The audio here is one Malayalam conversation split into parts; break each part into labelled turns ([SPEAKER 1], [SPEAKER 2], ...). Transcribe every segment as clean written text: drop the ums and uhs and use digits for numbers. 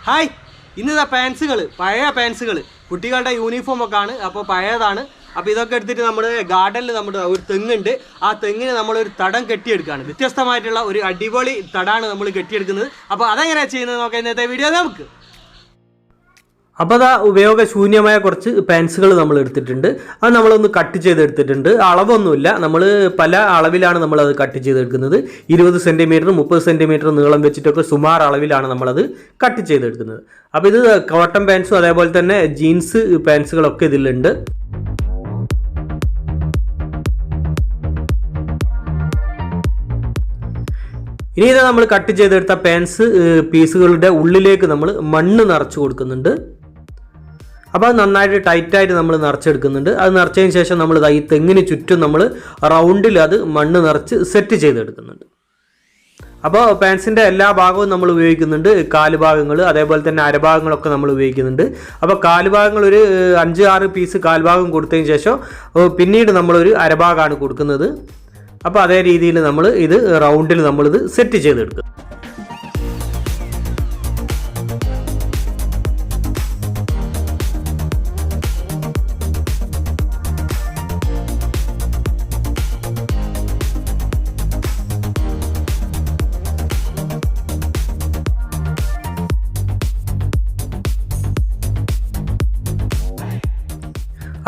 [SPEAKER 1] ഹായ്, ഇന്നിതാ പാൻസുകൾ, പഴയ പാൻസുകൾ, കുട്ടികളുടെ യൂണിഫോമൊക്കെ ആണ്. അപ്പോൾ പഴയതാണ്. അപ്പോൾ ഇതൊക്കെ എടുത്തിട്ട് നമ്മൾ ഗാർഡനിൽ നമ്മുടെ ഒരു തെങ്ങുണ്ട്. ആ തെങ്ങിന് നമ്മളൊരു തടം കെട്ടിയെടുക്കുകയാണ്. വ്യത്യസ്തമായിട്ടുള്ള ഒരു അടിപൊളി തടാണ് നമ്മൾ കെട്ടിയെടുക്കുന്നത്. അപ്പോൾ അതെങ്ങനെയാണ് ചെയ്യുന്നത് നോക്കാം ഇന്നത്തെ വീഡിയോ നമുക്ക്. അപ്പോൾ അതാ ഉപയോഗശൂന്യമായ കുറച്ച് പാൻസുകൾ നമ്മൾ എടുത്തിട്ടുണ്ട്. അത് നമ്മളൊന്ന് കട്ട് ചെയ്തെടുത്തിട്ടുണ്ട്. അളവൊന്നുമില്ല, നമ്മൾ പല അളവിലാണ് നമ്മളത് കട്ട് ചെയ്തെടുക്കുന്നത്. 20 സെൻറ്റിമീറ്റർ 30 സെൻറ്റിമീറ്റർ നീളം വെച്ചിട്ടൊക്കെ സുമാർ അളവിലാണ് നമ്മളത് കട്ട് ചെയ്തെടുക്കുന്നത്. അപ്പോൾ ഇത് കോട്ടൺ പാൻസും അതേപോലെ തന്നെ ജീൻസ് പാൻസുകളൊക്കെ ഇതിലുണ്ട്. ഇനി ഇത് നമ്മൾ കട്ട് ചെയ്തെടുത്ത പാൻസ് പീസുകളുടെ ഉള്ളിലേക്ക് നമ്മൾ മണ്ണ് നിറച്ച് കൊടുക്കുന്നുണ്ട്. അപ്പോൾ അത് നന്നായിട്ട് ടൈറ്റായിട്ട് നമ്മൾ നിറച്ചെടുക്കുന്നുണ്ട്. അത് നിറച്ചതിന് ശേഷം നമ്മൾ ഈ തെങ്ങിന് ചുറ്റും നമ്മൾ റൗണ്ടിൽ അത് മണ്ണ് നിറച്ച് സെറ്റ് ചെയ്തെടുക്കുന്നുണ്ട്. അപ്പോൾ പാൻസിൻ്റെ എല്ലാ ഭാഗവും നമ്മൾ ഉപയോഗിക്കുന്നുണ്ട്. കാലുഭാഗങ്ങൾ അതേപോലെ തന്നെ അരഭാഗങ്ങളൊക്കെ നമ്മൾ ഉപയോഗിക്കുന്നുണ്ട്. അപ്പോൾ കാലുഭാഗങ്ങൾ ഒരു 5-6 പീസ് കാൽഭാഗം കൊടുത്തതിന് ശേഷം പിന്നീട് നമ്മളൊരു അരഭാഗമാണ് കൊടുക്കുന്നത്. അപ്പോൾ അതേ രീതിയിൽ നമ്മൾ ഇത് റൗണ്ടിൽ നമ്മളിത് സെറ്റ് ചെയ്തെടുക്കും.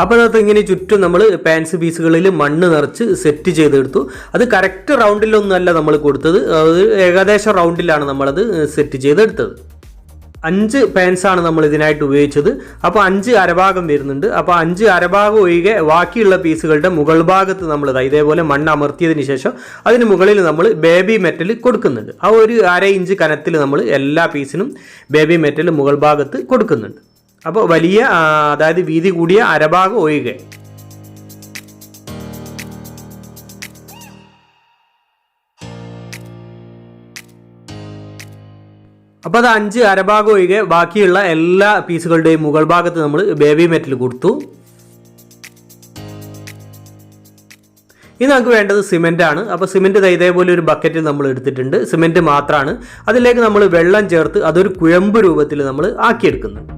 [SPEAKER 1] അപ്പോൾ അത് ഇങ്ങനെ ചുറ്റും നമ്മൾ പാൻസ് പീസുകളിൽ മണ്ണ് നിറച്ച് സെറ്റ് ചെയ്തെടുത്തു. അത് കറക്റ്റ് റൗണ്ടിലൊന്നുമല്ല നമ്മൾ കൊടുത്തത്, അത് ഏകദേശം റൗണ്ടിലാണ് നമ്മളത് സെറ്റ് ചെയ്തെടുത്തത്. 5 പാൻസാണ് നമ്മൾ ഇതിനായിട്ട് ഉപയോഗിച്ചത്. അപ്പോൾ 5 അരഭാഗം വരുന്നുണ്ട്. അപ്പോൾ 5 അരഭാഗം ഒഴികെ ബാക്കിയുള്ള പീസുകളുടെ മുകൾ ഭാഗത്ത് നമ്മൾ ഇതേപോലെ മണ്ണ് അമർത്തിയതിന് ശേഷം അതിന് മുകളിൽ നമ്മൾ ബേബി മെറ്റൽ കൊടുക്കുന്നുണ്ട്. ആ ഒരു 1/2 ഇഞ്ച് കനത്തിൽ നമ്മൾ എല്ലാ പീസിനും ബേബി മെറ്റൽ മുകൾ ഭാഗത്ത് കൊടുക്കുന്നുണ്ട്. അപ്പോൾ വലിയ, അതായത് വീതി കൂടിയ അരഭാഗം ഒഴികെ. അപ്പോൾ അത് 5 അരഭാഗം ഒഴികെ ബാക്കിയുള്ള എല്ലാ പീസുകളുടെയും മുകൾ ഭാഗത്ത് നമ്മൾ ബേബി മെറ്റൽ കൊടുത്തു. ഇനി നമുക്ക് വേണ്ടത് സിമെൻ്റ് ആണ്. അപ്പോൾ സിമെൻറ്റ് ഇതേപോലെ ഒരു ബക്കറ്റിൽ നമ്മൾ എടുത്തിട്ടുണ്ട്. സിമെൻറ്റ് മാത്രമാണ്. അതിലേക്ക് നമ്മൾ വെള്ളം ചേർത്ത് അതൊരു കുഴമ്പ് രൂപത്തിൽ നമ്മൾ ആക്കിയെടുക്കുന്നുണ്ട്.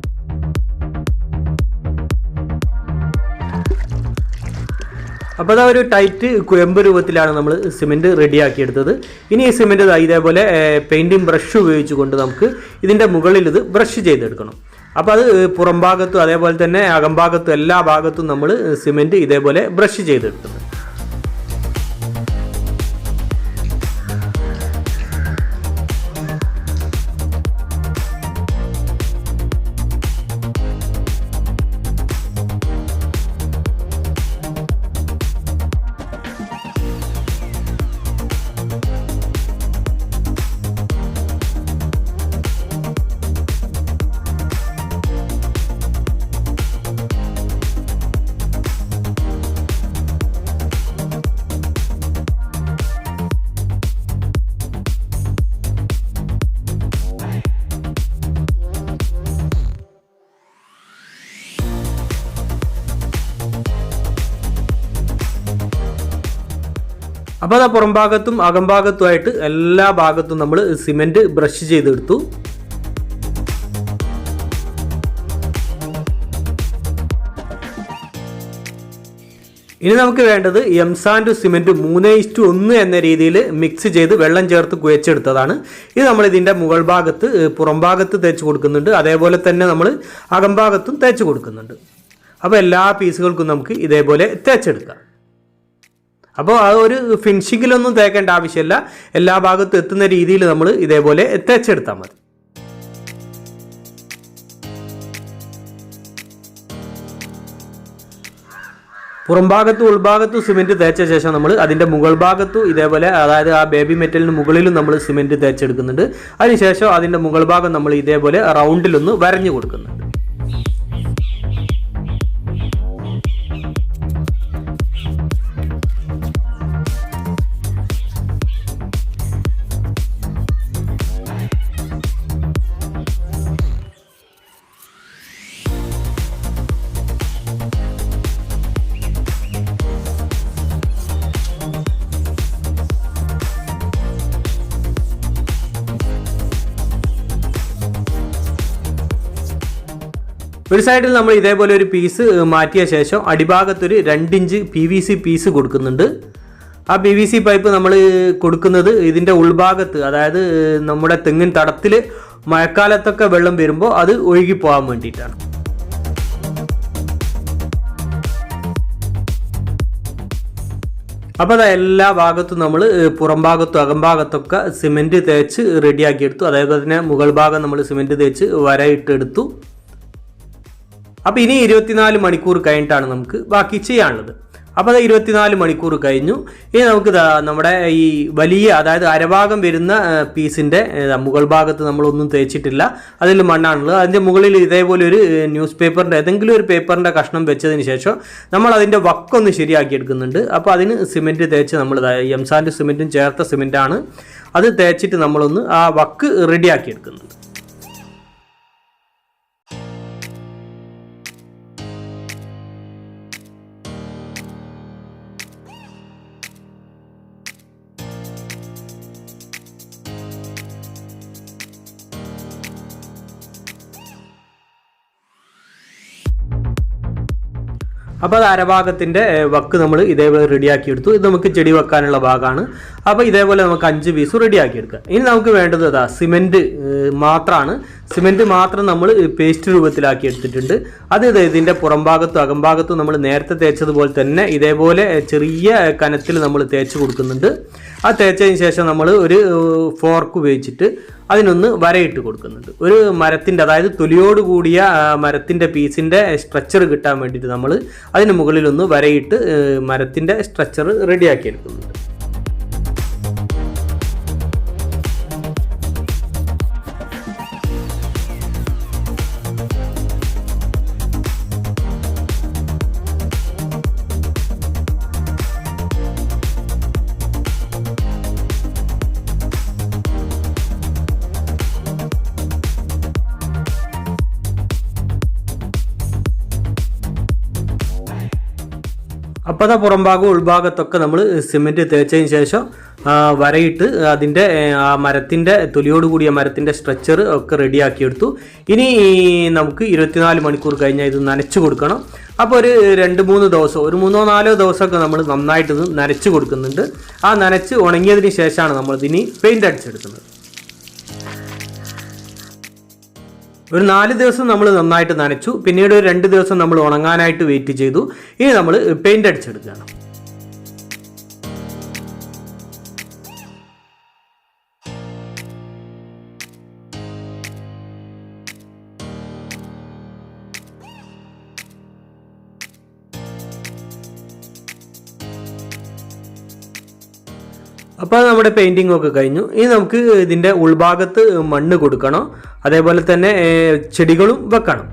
[SPEAKER 1] അപ്പോൾ അതാ ഒരു ടൈറ്റ് കുഴമ്പ് രൂപത്തിലാണ് നമ്മൾ സിമെൻറ്റ് റെഡിയാക്കിയെടുത്തത്. ഇനി ഈ സിമെൻറ്റ് ഇതേപോലെ പെയിൻറ്റിങ് ബ്രഷ് ഉപയോഗിച്ചുകൊണ്ട് നമുക്ക് ഇതിൻ്റെ മുകളിൽ ഇത് ബ്രഷ് ചെയ്തെടുക്കണം. അപ്പോൾ അത് പുറം ഭാഗത്തും അതേപോലെ തന്നെ അകംഭാഗത്തും എല്ലാ ഭാഗത്തും നമ്മൾ സിമെൻറ്റ് ഇതേപോലെ ബ്രഷ് ചെയ്തെടുക്കുന്നത്. അപ്പോൾ അത് പുറം ഭാഗത്തും അകംഭാഗത്തുമായിട്ട് എല്ലാ ഭാഗത്തും നമ്മൾ സിമെൻറ്റ് ബ്രഷ് ചെയ്തെടുത്തു. ഇനി നമുക്ക് വേണ്ടത് എംസാൻഡ് സിമെൻറ്റ് 3:1 എന്ന രീതിയിൽ മിക്സ് ചെയ്ത് വെള്ളം ചേർത്ത് കുഴച്ചെടുത്തതാണ്. ഇത് നമ്മൾ ഇതിൻ്റെ മുകൾ ഭാഗത്ത് പുറം ഭാഗത്ത് തേച്ച് കൊടുക്കുന്നുണ്ട്. അതേപോലെ തന്നെ നമ്മൾ അകംഭാഗത്തും തേച്ച് കൊടുക്കുന്നുണ്ട്. അപ്പോൾ എല്ലാ പീസുകൾക്കും നമുക്ക് ഇതേപോലെ തേച്ചെടുക്കാം. അപ്പോൾ ആ ഒരു ഫിനിഷിങ്ങിലൊന്നും തേക്കേണ്ട ആവശ്യമില്ല. എല്ലാ ഭാഗത്തും എത്തുന്ന രീതിയിൽ നമ്മൾ ഇതേപോലെ തേച്ചെടുത്താൽ മതി. പുറം ഭാഗത്തും ഉൾഭാഗത്തും സിമെൻറ്റ് തേച്ച ശേഷം നമ്മൾ അതിൻ്റെ മുകൾ ഭാഗത്തും ഇതേപോലെ, അതായത് ആ ബേബി മെറ്റലിന് മുകളിലും നമ്മൾ സിമെൻറ്റ് തേച്ചെടുക്കുന്നുണ്ട്. അതിനുശേഷം അതിൻ്റെ മുകൾ ഭാഗം നമ്മൾ ഇതേപോലെ റൗണ്ടിലൊന്ന് വരഞ്ഞു കൊടുക്കുന്നുണ്ട്. ഒരു സൈഡിൽ നമ്മൾ ഇതേപോലെ ഒരു പീസ് മാറ്റിയ ശേഷം അടിഭാഗത്തൊരു 2 ഇഞ്ച് PVC പീസ് കൊടുക്കുന്നുണ്ട്. ആ PVC പൈപ്പ് നമ്മൾ കൊടുക്കുന്നത് ഇതിൻ്റെ ഉൾഭാഗത്ത്, അതായത് നമ്മുടെ തെങ്ങിൻ തടത്തിൽ മഴക്കാലത്തൊക്കെ വെള്ളം വരുമ്പോൾ അത് ഒഴുകി പോകാൻ വേണ്ടിയിട്ടാണ്. അപ്പോൾ അത് എല്ലാ ഭാഗത്തും നമ്മൾ പുറം ഭാഗത്തും അകംഭാഗത്തൊക്കെ സിമെൻറ്റ് തേച്ച് റെഡിയാക്കിയെടുത്തു. അതേപോലെ തന്നെ മുകൾ ഭാഗം നമ്മൾ സിമെൻറ്റ് തേച്ച് വരയിട്ടെടുത്തു. അപ്പോൾ ഇനി 24 മണിക്കൂർ കഴിഞ്ഞിട്ടാണ് നമുക്ക് ബാക്കി ചെയ്യാനുള്ളത്. അപ്പോൾ അത് 24 മണിക്കൂർ കഴിഞ്ഞു. ഇനി നമുക്ക് നമ്മുടെ ഈ വലിയ, അതായത് അരഭാഗം വരുന്ന പീസിൻ്റെ മുകൾ ഭാഗത്ത് നമ്മളൊന്നും തേച്ചിട്ടില്ല, അതിൽ മണ്ണാണുള്ളത്. അതിൻ്റെ മുകളിൽ ഇതേപോലെ ഒരു ന്യൂസ് പേപ്പറിൻ്റെ ഏതെങ്കിലും ഒരു പേപ്പറിൻ്റെ കഷ്ണം വെച്ചതിന് ശേഷം നമ്മൾ അതിൻ്റെ വക്കൊന്ന് ശരിയാക്കി എടുക്കുന്നുണ്ട്. അപ്പോൾ അതിന് സിമെൻറ്റ് തേച്ച് നമ്മൾ എംസാൻഡ് സിമെൻറ്റും ചേർത്ത സിമെൻറ്റാണ്, അത് തേച്ചിട്ട് നമ്മളൊന്ന് ആ വക്ക് റെഡിയാക്കി എടുക്കുന്നുണ്ട്. അപ്പോൾ അത് അരഭാഗത്തിൻ്റെ വക്ക് നമ്മൾ ഇതേപോലെ റെഡിയാക്കി എടുത്തു. ഇത് നമുക്ക് ചെടി വെക്കാനുള്ള ഭാഗമാണ്. അപ്പോൾ ഇതേപോലെ നമുക്ക് 5 പീസ് റെഡിയാക്കി എടുക്കാം. ഇനി നമുക്ക് വേണ്ടത് സിമെൻറ്റ് മാത്രമാണ്. സിമെൻറ്റ് മാത്രം നമ്മൾ പേസ്റ്റ് രൂപത്തിലാക്കി എടുത്തിട്ടുണ്ട്. അത് ഇതിൻ്റെ പുറം ഭാഗത്തും അകംഭാഗത്തും നമ്മൾ നേരത്തെ തേച്ചതുപോലെ തന്നെ ഇതേപോലെ ചെറിയ കനത്തിൽ നമ്മൾ തേച്ച് കൊടുക്കുന്നുണ്ട്. ആ തേച്ചതിന് ശേഷം നമ്മൾ ഒരു ഫോർക്ക് ഉപയോഗിച്ചിട്ട് അതിനൊന്ന് വരയിട്ട് കൊടുക്കുന്നുണ്ട്. ഒരു മരത്തിൻ്റെ, അതായത് തൊലിയോട് കൂടിയ മരത്തിൻ്റെ പീസിൻ്റെ സ്ട്രക്ചർ കിട്ടാൻ വേണ്ടിയിട്ട് നമ്മൾ അതിന് മുകളിലൊന്ന് വരയിട്ട് മരത്തിൻ്റെ സ്ട്രക്ചർ റെഡിയാക്കി എടുക്കുന്നുണ്ട്. അപ്പോൾ അത് പുറം ഭാഗവും ഉൾഭാഗത്തൊക്കെ നമ്മൾ സിമെൻറ്റ് തേച്ചതിന് ശേഷം വരയിട്ട് അതിൻ്റെ ആ മരത്തിൻ്റെ തൊലിയോട് കൂടിയ മരത്തിൻ്റെ സ്ട്രക്ചർ ഒക്കെ റെഡിയാക്കിയെടുത്തു. ഇനി നമുക്ക് 24 മണിക്കൂർ കഴിഞ്ഞാൽ ഇത് നനച്ച് കൊടുക്കണം. അപ്പോൾ ഒരു 2-3 ദിവസം, ഒരു 3-4 ദിവസമൊക്കെ നമ്മൾ നന്നായിട്ട് ഇത് നനച്ച് കൊടുക്കുന്നുണ്ട്. ആ നനച്ച് ഉണങ്ങിയതിന് ശേഷമാണ് നമ്മളിതിനി പെയിൻ്റ് അടിച്ചെടുക്കുന്നത്. ഒരു 4 ദിവസം നമ്മൾ നന്നായിട്ട് നനച്ചു. പിന്നീട് ഒരു 2 ദിവസം നമ്മൾ ഉണങ്ങാനായിട്ട് വെയിറ്റ് ചെയ്തു. ഇനി നമ്മൾ പെയിൻ്റ് അടിച്ചെടുക്കുകയാണ്. അപ്പോൾ നമ്മുടെ പെയിൻറ്റിംഗ് ഒക്കെ കഴിഞ്ഞു. ഇനി നമുക്ക് ഇതിൻ്റെ ഉൾഭാഗത്ത് മണ്ണ് കൊടുക്കണം, അതേപോലെ തന്നെ ചെടികളും വെക്കണം.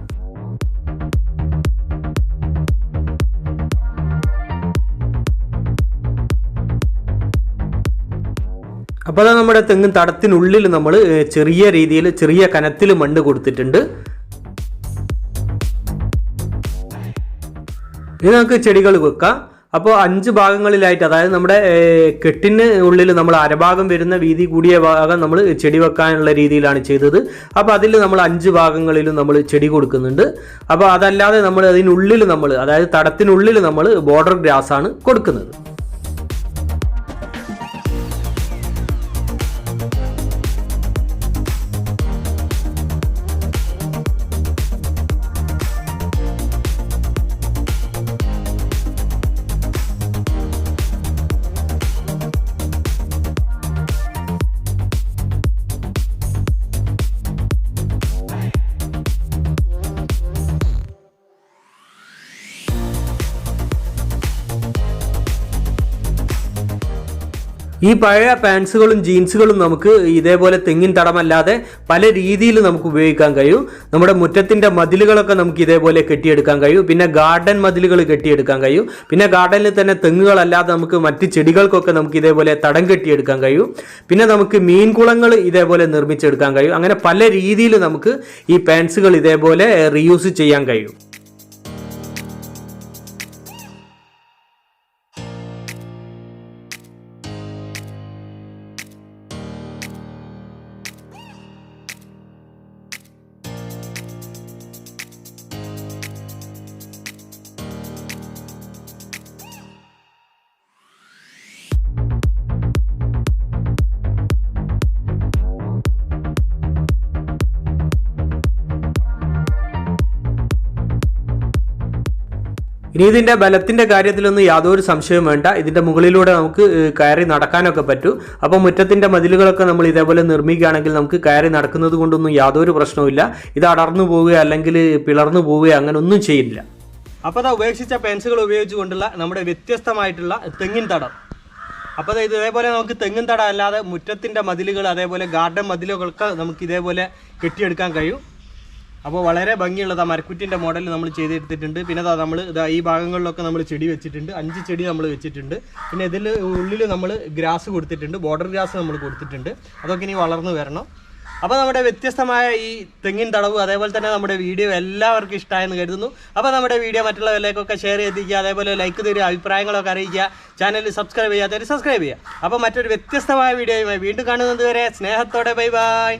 [SPEAKER 1] അപ്പോൾ അത് നമ്മുടെ തെങ്ങിൻ തടത്തിനുള്ളിൽ നമ്മൾ ചെറിയ രീതിയിൽ ചെറിയ കനത്തിൽ മണ്ണ് കൊടുത്തിട്ടുണ്ട്. ഇനി നമുക്ക് ചെടികൾ വെക്കാം. അപ്പോൾ 5 ഭാഗങ്ങളിലായിട്ട്, അതായത് നമ്മുടെ കെട്ടിന് ഉള്ളിൽ നമ്മൾ അരഭാഗം വരുന്ന വീതി കൂടിയ ഭാഗം നമ്മൾ ചെടി വെക്കാനുള്ള രീതിയിലാണ് ചെയ്തത്. അപ്പോൾ അതിൽ നമ്മൾ 5 ഭാഗങ്ങളിലും നമ്മൾ ചെടി കൊടുക്കുന്നുണ്ട്. അപ്പോൾ അതല്ലാതെ നമ്മൾ അതിനുള്ളിൽ നമ്മൾ, അതായത് തടത്തിനുള്ളിൽ നമ്മൾ ബോർഡർ ഗ്രാസ് ആണ് കൊടുക്കുന്നത്. ഈ പഴയ പാൻസുകളും ജീൻസുകളും നമുക്ക് ഇതേപോലെ തെങ്ങിൻ തടമല്ലാതെ പല രീതിയിൽ നമുക്ക് ഉപയോഗിക്കാൻ കഴിയും. നമ്മുടെ മുറ്റത്തിൻ്റെ മതിലുകളൊക്കെ നമുക്ക് ഇതേപോലെ കെട്ടിയെടുക്കാൻ കഴിയും. പിന്നെ ഗാർഡൻ മതിലുകൾ കെട്ടിയെടുക്കാൻ കഴിയും. പിന്നെ ഗാർഡനിൽ തന്നെ തെങ്ങുകളല്ലാതെ നമുക്ക് മറ്റ് ചെടികൾക്കൊക്കെ നമുക്ക് ഇതേപോലെ തടം കെട്ടിയെടുക്കാൻ കഴിയും. പിന്നെ നമുക്ക് മീൻകുളങ്ങൾ ഇതേപോലെ നിർമ്മിച്ചെടുക്കാൻ കഴിയും. അങ്ങനെ പല രീതിയിൽ നമുക്ക് ഈ പാൻസുകൾ ഇതേപോലെ റീയൂസ് ചെയ്യാൻ കഴിയും. ഇനി ഇതിൻ്റെ ബലത്തിൻ്റെ കാര്യത്തിലൊന്നും യാതൊരു സംശയവും വേണ്ട. ഇതിൻ്റെ മുകളിലൂടെ നമുക്ക് കയറി നടക്കാനൊക്കെ പറ്റും. അപ്പോൾ മുറ്റത്തിൻ്റെ മതിലുകളൊക്കെ നമ്മൾ ഇതേപോലെ നിർമ്മിക്കുകയാണെങ്കിൽ നമുക്ക് കയറി നടക്കുന്നത് കൊണ്ടൊന്നും യാതൊരു പ്രശ്നവുമില്ല. ഇത് അടർന്നു പോവുകയോ അല്ലെങ്കിൽ പിളർന്നു പോവുകയോ അങ്ങനെ ഒന്നും ചെയ്യില്ല. അപ്പോൾ അത് ഉപേക്ഷിച്ച പെൻസുകൾ ഉപയോഗിച്ചുകൊണ്ടുള്ള നമ്മുടെ വ്യത്യസ്തമായിട്ടുള്ള തെങ്ങിൻ തടം. അപ്പോൾ ഇതേപോലെ നമുക്ക് തെങ്ങിൻ തടം അല്ലാതെ മുറ്റത്തിൻ്റെ മതിലുകൾ അതേപോലെ ഗാർഡൻ മതിലുകളൊക്കെ നമുക്ക് ഇതേപോലെ കെട്ടിയെടുക്കാൻ കഴിയും. അപ്പോൾ വളരെ ഭംഗിയുള്ളത് മരക്കുറ്റിൻ്റെ മോഡൽ നമ്മൾ ചെയ്തെടുത്തിട്ടുണ്ട്. പിന്നെ നമ്മൾ ഈ ഭാഗങ്ങളിലൊക്കെ നമ്മൾ ചെടി വെച്ചിട്ടുണ്ട്. 5 ചെടി നമ്മൾ വെച്ചിട്ടുണ്ട്. പിന്നെ ഇതിൽ ഉള്ളിൽ നമ്മൾ ഗ്രാസ് കൊടുത്തിട്ടുണ്ട്, ബോർഡർ ഗ്രാസ് നമ്മൾ കൊടുത്തിട്ടുണ്ട്. അതൊക്കെ ഇനി വളർന്നു വരണം. അപ്പോൾ നമ്മുടെ വ്യത്യസ്തമായ ഈ തെങ്ങിൻ തടവ് അതേപോലെ തന്നെ നമ്മുടെ വീഡിയോ എല്ലാവർക്കും ഇഷ്ടമായെന്ന് കരുതുന്നു. അപ്പോൾ നമ്മുടെ വീഡിയോ മറ്റുള്ളവരിലേക്കൊക്കെ ഷെയർ ചെയ്തിരിക്കുക, അതേപോലെ ലൈക്ക് തരിക, അഭിപ്രായങ്ങളൊക്കെ അറിയിക്കുക, ചാനൽ സബ്സ്ക്രൈബ് ചെയ്യാത്തവർ സബ്സ്ക്രൈബ് ചെയ്യുക. അപ്പോൾ മറ്റൊരു വ്യത്യസ്തമായ വീഡിയോയുമായി വീണ്ടും കാണുന്നത് വരെ സ്നേഹത്തോടെ ബൈ ബൈ.